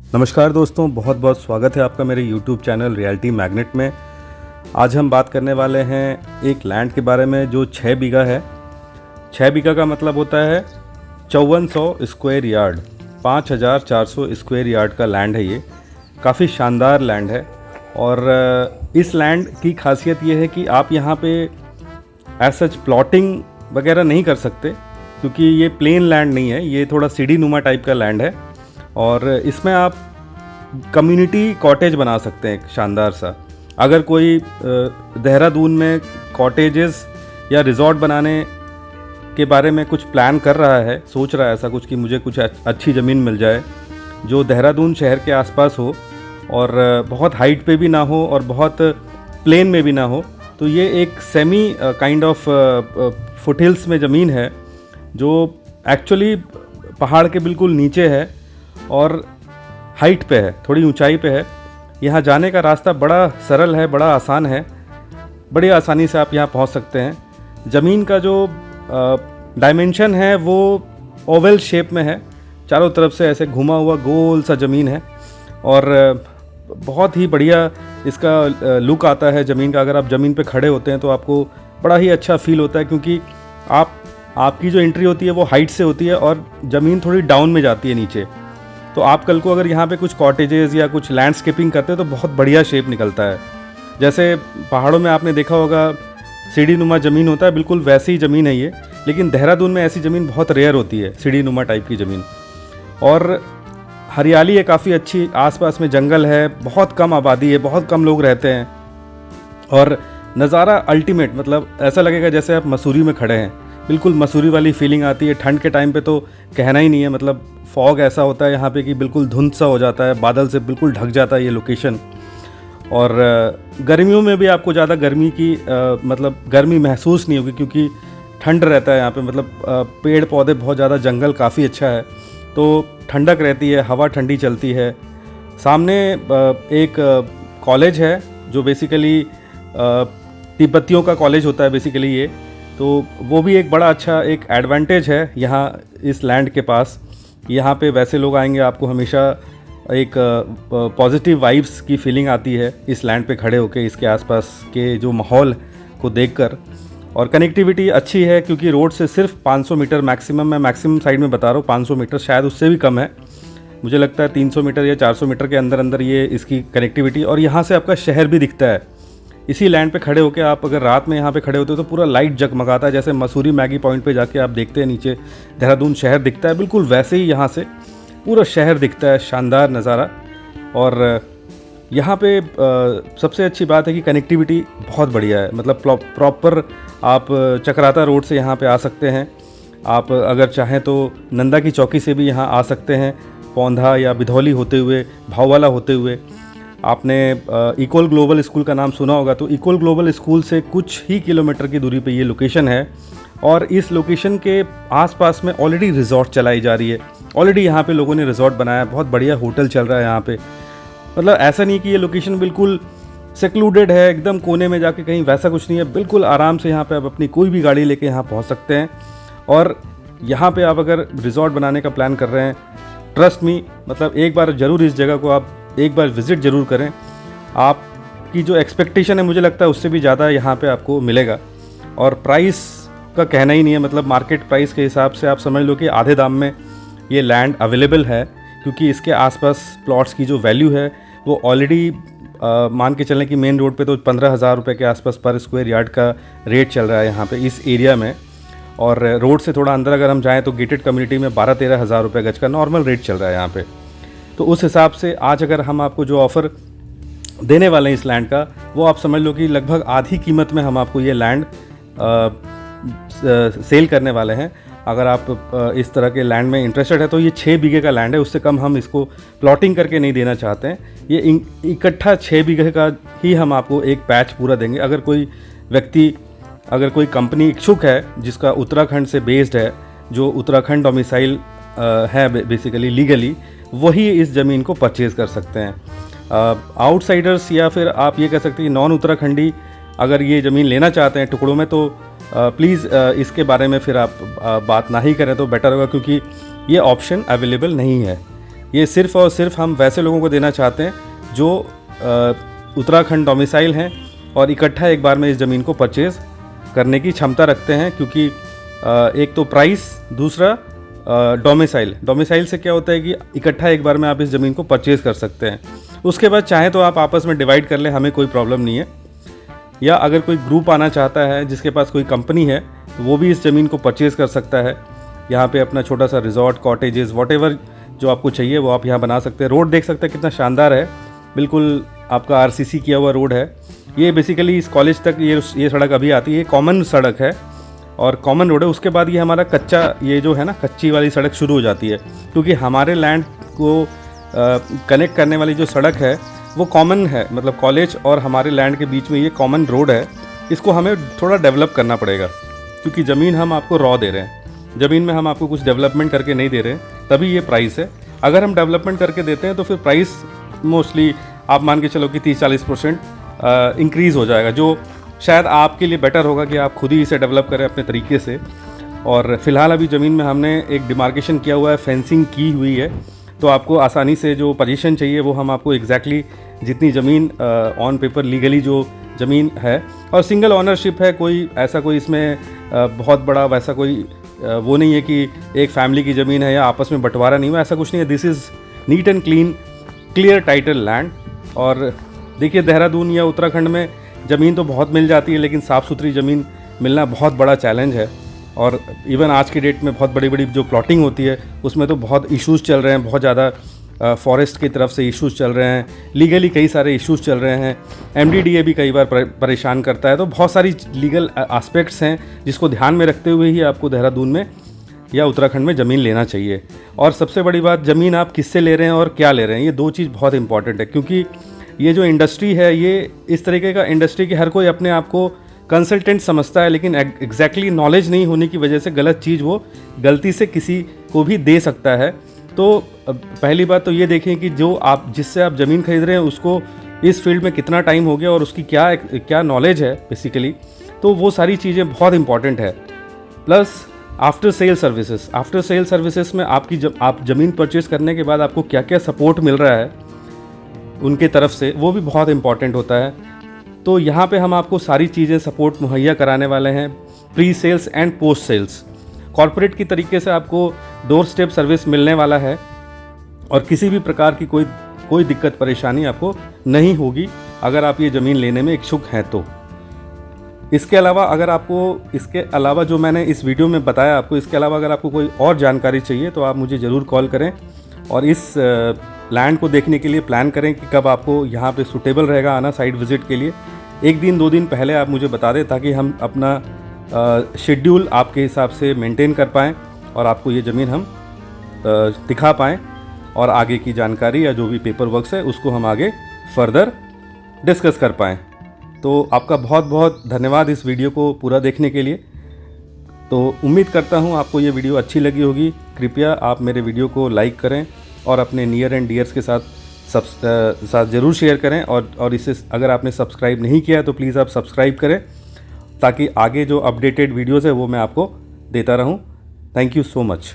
नमस्कार दोस्तों, बहुत बहुत स्वागत है आपका मेरे YouTube चैनल रियलिटी मैग्नेट में। आज हम बात करने वाले हैं एक लैंड के बारे में जो 6 बीघा है। 6 बीघा का मतलब होता है 5400 स्क्वायर यार्ड, 5400 स्क्वायर यार्ड का लैंड है। ये काफ़ी शानदार लैंड है और इस लैंड की खासियत ये है कि आप यहाँ पे एज सच प्लॉटिंग वगैरह नहीं कर सकते, क्योंकि ये प्लेन लैंड नहीं है, ये थोड़ा सीढ़ी नुमा टाइप का लैंड है। और इसमें आप कम्युनिटी कॉटेज बना सकते हैं एक शानदार सा। अगर कोई देहरादून में कॉटेजेस या रिजॉर्ट बनाने के बारे में कुछ प्लान कर रहा है, सोच रहा है ऐसा कुछ कि मुझे कुछ अच्छी ज़मीन मिल जाए जो देहरादून शहर के आसपास हो और बहुत हाइट पे भी ना हो और बहुत प्लेन में भी ना हो, तो ये एक सेमी काइंड ऑफ फुटहिल्स में ज़मीन है जो एक्चुअली पहाड़ के बिल्कुल नीचे है और हाइट पे है, थोड़ी ऊंचाई पे है। यहाँ जाने का रास्ता बड़ा सरल है, बड़ा आसान है, बड़ी आसानी से आप यहाँ पहुँच सकते हैं। ज़मीन का जो डायमेंशन है वो ओवल शेप में है, चारों तरफ से ऐसे घुमा हुआ गोल सा ज़मीन है और बहुत ही बढ़िया इसका लुक आता है ज़मीन का। अगर आप ज़मीन पे खड़े होते हैं तो आपको बड़ा ही अच्छा फील होता है, क्योंकि आपकी जो एंट्री होती है वो हाइट से होती है और ज़मीन थोड़ी डाउन में जाती है नीचे। तो आप कल को अगर यहाँ पे कुछ कॉटेजेस या कुछ लैंडस्केपिंग करते हो तो बहुत बढ़िया शेप निकलता है। जैसे पहाड़ों में आपने देखा होगा सीढ़ी नुमा ज़मीन होता है, बिल्कुल वैसी ही ज़मीन है ये। लेकिन देहरादून में ऐसी ज़मीन बहुत रेयर होती है, सीढ़ी नुमा टाइप की ज़मीन। और हरियाली है काफ़ी अच्छी, आसपास में जंगल है, बहुत कम आबादी है, बहुत कम लोग रहते हैं और नज़ारा अल्टीमेट, मतलब ऐसा लगेगा जैसे आप मसूरी में खड़े हैं। बिल्कुल मसूरी वाली फीलिंग आती है। ठंड के टाइम पे तो कहना ही नहीं है, मतलब फॉग ऐसा होता है यहाँ पे कि बिल्कुल धुंध सा हो जाता है, बादल से बिल्कुल ढक जाता है ये लोकेशन। और गर्मियों में भी आपको ज़्यादा गर्मी की मतलब गर्मी महसूस नहीं होगी, क्योंकि ठंड रहता है यहाँ पे, मतलब पेड़ पौधे बहुत ज़्यादा, जंगल काफ़ी अच्छा है, तो ठंडक रहती है, हवा ठंडी चलती है। सामने एक कॉलेज है जो बेसिकली तिब्बतियों का कॉलेज होता है बेसिकली ये, तो वो भी एक बड़ा अच्छा एक एडवांटेज है यहाँ इस लैंड के पास। यहाँ पे वैसे लोग आएंगे, आपको हमेशा एक पॉजिटिव वाइब्स की फीलिंग आती है इस लैंड पे खड़े होके, इसके आसपास के जो माहौल को देखकर। और कनेक्टिविटी अच्छी है, क्योंकि रोड से सिर्फ 500 मीटर मैक्सिमम, मैं मैक्सिमम साइड में बता रहा हूँ 500 मीटर, शायद उससे भी कम है, मुझे लगता है 300 मीटर या 400 मीटर के अंदर अंदर ये इसकी कनेक्टिविटी। और यहाँ से आपका शहर भी दिखता है। इसी लैंड पे खड़े होकर आप अगर रात में यहाँ पे खड़े होते हो तो पूरा लाइट जगमगाता है, जैसे मसूरी मैगी पॉइंट पे जाके आप देखते हैं नीचे देहरादून शहर दिखता है, बिल्कुल वैसे ही यहाँ से पूरा शहर दिखता है। शानदार नज़ारा। और यहाँ पे सबसे अच्छी बात है कि कनेक्टिविटी बहुत बढ़िया है, मतलब प्रॉपर आप चकराता रोड से यहाँ पे आ सकते हैं। आप अगर चाहें तो नंदा की चौकी से भी यहाँ आ सकते हैं, पौंधा या बिधौली होते हुए, भाववाला होते हुए। आपने इक्वल ग्लोबल स्कूल का नाम सुना होगा, तो इक्वल ग्लोबल स्कूल से कुछ ही किलोमीटर की दूरी पे ये लोकेशन है। और इस लोकेशन के आसपास में ऑलरेडी रिजॉर्ट चलाई जा रही है, ऑलरेडी यहाँ पे लोगों ने रिजॉर्ट बनाया, बहुत बढ़िया होटल चल रहा है यहाँ पे। मतलब ऐसा नहीं कि ये लोकेशन बिल्कुल सेक्लूडेड है एकदम कोने में जाके कहीं, वैसा कुछ नहीं है। बिल्कुल आराम से यहाँ पे आप अपनी कोई भी गाड़ी लेके यहाँ पहुँच सकते हैं। और यहाँ पे आप अगर रिजॉर्ट बनाने का प्लान कर रहे हैं, ट्रस्ट मी, मतलब एक बार ज़रूर इस जगह को आप एक बार विज़िट ज़रूर करें। आपकी जो एक्सपेक्टेशन है मुझे लगता है उससे भी ज़्यादा यहाँ पे आपको मिलेगा। और प्राइस का कहना ही नहीं है, मतलब मार्केट प्राइस के हिसाब से आप समझ लो कि आधे दाम में ये लैंड अवेलेबल है, क्योंकि इसके आसपास प्लॉट्स की जो वैल्यू है वो ऑलरेडी मान के चलें कि मेन रोड पे तो 15,000 रुपये के आसपास पर स्क्वायर यार्ड का रेट चल रहा है यहाँ पे इस एरिया में। और रोड से थोड़ा अंदर अगर हम जाएँ तो गेटेड कम्युनिटी में 12-13 हज़ार रुपये गज का नॉर्मल रेट चल रहा है यहाँ पे। तो उस हिसाब से आज अगर हम आपको जो ऑफ़र देने वाले हैं इस लैंड का, वो आप समझ लो कि लगभग आधी कीमत में हम आपको ये लैंड सेल करने वाले हैं। अगर आप इस तरह के लैंड में इंटरेस्टेड है तो ये 6 बीघे का लैंड है, उससे कम हम इसको प्लॉटिंग करके नहीं देना चाहते हैं। ये इकट्ठा 6 बीघे का ही हम आपको एक पैच पूरा देंगे। अगर कोई व्यक्ति, अगर कोई कंपनी इच्छुक है जिसका उत्तराखंड से बेस्ड है, जो उत्तराखंड डोमिसाइल है बेसिकली लीगली, वही इस ज़मीन को परचेज़ कर सकते हैं। आउटसाइडर्स या फिर आप ये कह सकते हैं नॉन उत्तराखंडी अगर ये ज़मीन लेना चाहते हैं टुकड़ों में, तो प्लीज़ इसके बारे में फिर आप बात ना ही करें तो बेटर होगा, क्योंकि ये ऑप्शन अवेलेबल नहीं है। ये सिर्फ़ और सिर्फ हम वैसे लोगों को देना चाहते हैं जो उत्तराखंड डोमिसाइल हैं और इकट्ठा एक बार में इस ज़मीन को परचेज़ करने की क्षमता रखते हैं। क्योंकि एक तो प्राइस, दूसरा डोमिसाइल से क्या होता है कि इकट्ठा एक बार में आप इस ज़मीन को परचेज़ कर सकते हैं। उसके बाद चाहे तो आप आपस में डिवाइड कर लें, हमें कोई प्रॉब्लम नहीं है। या अगर कोई ग्रुप आना चाहता है जिसके पास कोई कंपनी है तो वो भी इस ज़मीन को परचेज़ कर सकता है। यहाँ पे अपना छोटा सा रिजॉर्ट, कॉटेजेस, वॉटेवर जो आपको चाहिए वो आप यहाँ बना सकते हैं। रोड देख सकते हैं कितना शानदार है, बिल्कुल आपका आरसीसी किया हुआ रोड है। ये बेसिकली इस कॉलेज तक ये सड़क अभी आती है, ये कॉमन सड़क है और कॉमन रोड है। उसके बाद ये हमारा कच्चा, ये जो है ना कच्ची वाली सड़क शुरू हो जाती है, क्योंकि हमारे लैंड को कनेक्ट करने वाली जो सड़क है वो कॉमन है, मतलब कॉलेज और हमारे लैंड के बीच में ये कॉमन रोड है। इसको हमें थोड़ा डेवलप करना पड़ेगा, क्योंकि ज़मीन हम आपको रॉ दे रहे हैं, ज़मीन में हम आपको कुछ डेवलपमेंट करके नहीं दे रहे हैं, तभी ये प्राइस है। अगर हम डेवलपमेंट करके देते हैं तो फिर प्राइस मोस्टली आप मान के चलो कि 30-40% इंक्रीज़ हो जाएगा, जो शायद आपके लिए बेटर होगा कि आप खुद ही इसे डेवलप करें अपने तरीके से। और फिलहाल अभी ज़मीन में हमने एक डिमार्केशन किया हुआ है, फेंसिंग की हुई है, तो आपको आसानी से जो पोजीशन चाहिए वो हम आपको एग्जैक्टली जितनी ज़मीन ऑन पेपर लीगली जो ज़मीन है, और सिंगल ऑनरशिप है, कोई ऐसा कोई इसमें बहुत बड़ा वैसा कोई वो नहीं है कि एक फैमिली की ज़मीन है या आपस में बंटवारा नहीं हुआ, ऐसा कुछ नहीं है। This is neat and clear title land. और देखिए देहरादून या उत्तराखंड में ज़मीन तो बहुत मिल जाती है, लेकिन साफ़ सुथरी ज़मीन मिलना बहुत बड़ा चैलेंज है। और इवन आज की डेट में बहुत बड़ी बड़ी जो प्लॉटिंग होती है उसमें तो बहुत इश्यूज़ चल रहे हैं, बहुत ज़्यादा फॉरेस्ट की तरफ से इश्यूज़ चल रहे हैं, लीगली कई सारे इश्यूज़ चल रहे हैं, एमडीडीए भी कई बार परेशान करता है। तो बहुत सारी लीगल एस्पेक्ट्स हैं जिसको ध्यान में रखते हुए ही आपको देहरादून में या उत्तराखंड में ज़मीन लेना चाहिए। और सबसे बड़ी बात, ज़मीन आप किससे ले रहे हैं और क्या ले रहे हैं, ये दो चीज़ बहुत इंपॉर्टेंट है। क्योंकि ये जो इंडस्ट्री है, ये इस तरीके का इंडस्ट्री कि हर कोई अपने आप को कंसल्टेंट समझता है, लेकिन एग्जैक्टली नॉलेज नहीं होने की वजह से गलत चीज़ वो गलती से किसी को भी दे सकता है। तो पहली बात तो ये देखें कि जो आप जिससे आप ज़मीन खरीद रहे हैं उसको इस फील्ड में कितना टाइम हो गया और उसकी क्या नॉलेज है बेसिकली, तो वो सारी चीज़ें बहुत इंपॉर्टेंट है। प्लस आफ्टर सेल सर्विसेज में आप ज़मीन परचेज़ करने के बाद आपको क्या क्या सपोर्ट मिल रहा है उनके तरफ से, वो भी बहुत इंपॉर्टेंट होता है। तो यहाँ पे हम आपको सारी चीज़ें सपोर्ट मुहैया कराने वाले हैं, pre sales and post sales. Corporate की तरीके से आपको डोर स्टेप सर्विस मिलने वाला है और किसी भी प्रकार की कोई दिक्कत परेशानी आपको नहीं होगी अगर आप ये ज़मीन लेने में इच्छुक हैं तो। इसके अलावा जो मैंने इस वीडियो में बताया आपको, इसके अलावा अगर आपको कोई और जानकारी चाहिए तो आप मुझे ज़रूर कॉल करें और इस लैंड को देखने के लिए प्लान करें कि कब आपको यहाँ पे सूटेबल रहेगा आना साइट विज़िट के लिए। 1 दिन 2 दिन पहले आप मुझे बता दें ताकि हम अपना शेड्यूल आपके हिसाब से मेंटेन कर पाएँ और आपको ये ज़मीन हम दिखा पाएँ और आगे की जानकारी या जो भी पेपर वर्क्स है उसको हम आगे फर्दर डिस्कस कर पाएँ। तो आपका बहुत बहुत धन्यवाद इस वीडियो को पूरा देखने के लिए। तो उम्मीद करता हूँ आपको ये वीडियो अच्छी लगी होगी। कृपया आप मेरे वीडियो को लाइक करें और अपने नियर एंड डियर्स के साथ ज़रूर शेयर करें और इसे अगर आपने सब्सक्राइब नहीं किया है तो प्लीज़ आप सब्सक्राइब करें ताकि आगे जो अपडेटेड वीडियोज़ है वो मैं आपको देता रहूं। Thank you so much.